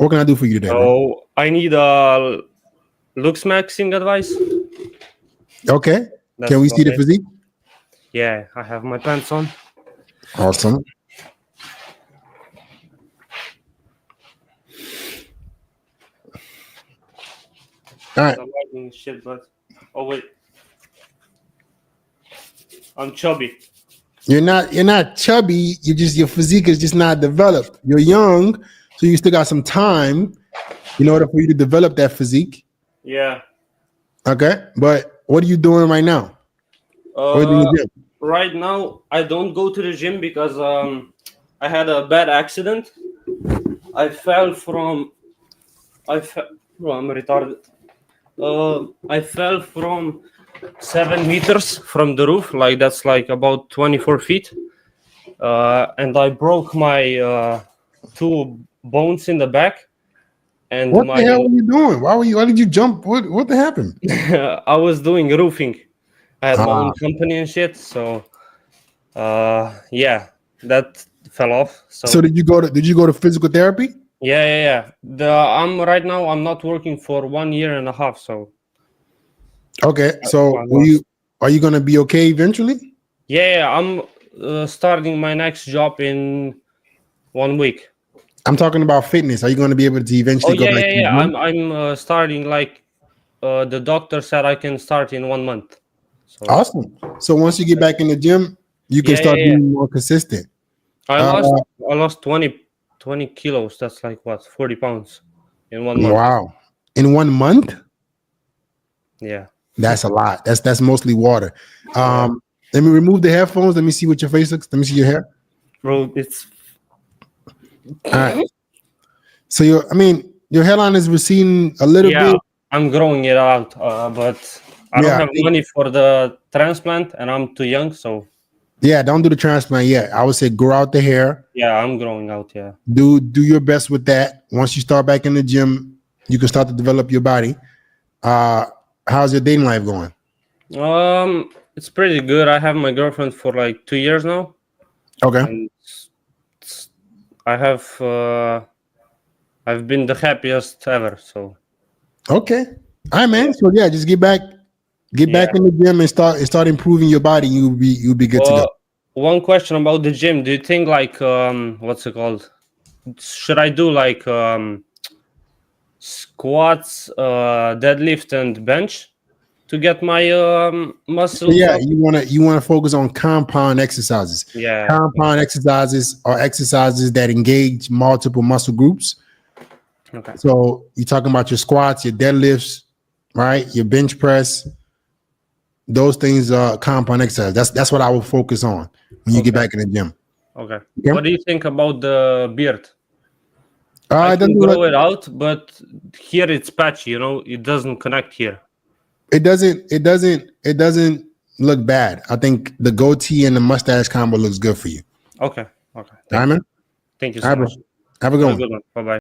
What can I do for you today, bro? So I need a looks maxing advice. Okay. That's Can we see the okay. physique? Yeah, I have my pants on. Awesome. All right. I'm liking shit, but oh wait, I'm chubby. You're not chubby. Your physique is just not developed. You're young, so you still got some time in order for you to develop that physique. Yeah. Okay. But what are you doing right now? What are you doing in the gym? Right now I don't go to the gym because I had a bad accident. I fell from. Bro, I'm retarded. I fell from 7 meters from the roof, like that's like about 24 feet, and I broke my 2 bones in the back. And What the hell were you doing? Why did you jump? What happened? I was doing roofing. I had my own company and shit, so yeah, that fell off. So did you go to physical therapy? Yeah. I'm right now. I'm not working for 1 year and a half. So okay. So are you gonna be okay eventually? Yeah. I'm starting my next job in 1 week. I'm talking about fitness. Are you going to be able to eventually go back? Yeah. I'm starting like the doctor said I can start in 1 month. So. Awesome. So once you get back in the gym, you can start being more consistent. I lost 20 kilos. That's like what, 40 pounds in 1 month. Wow. In 1 month? Yeah. That's a lot. That's mostly water. Let me remove the headphones. Let me see what your face looks. Let me see your hair. Bro, it's all right. So your hairline is receding a little bit. I'm growing it out, but I don't have money for the transplant, and I'm too young, so. Yeah, don't do the transplant yet. I would say grow out the hair. Yeah, I'm growing out. Yeah. Do your best with that. Once you start back in the gym, you can start to develop your body. How's your dating life going? It's pretty good. I have my girlfriend for like 2 years now. Okay. And I have I've been the happiest ever. So. Okay. All right, man. So yeah, just get back in the gym and start improving your body. You'll be good to go. One question about the gym. Do you think like what's it called? Should I do like squats, deadlift, and bench to get my muscles? Yeah, up? you wanna focus on compound exercises. Yeah. Compound exercises are exercises that engage multiple muscle groups. Okay. So you're talking about your squats, your deadlifts, right? Your bench press. Those things are compound exercise. That's what I will focus on when you get back in the gym. Okay. What do you think about the beard? I can grow it out, but here it's patchy. It doesn't connect here. It doesn't look bad. I think the goatee and the mustache combo looks good for you. Okay. All right, man. Thank you so much. Have a good one. Bye bye.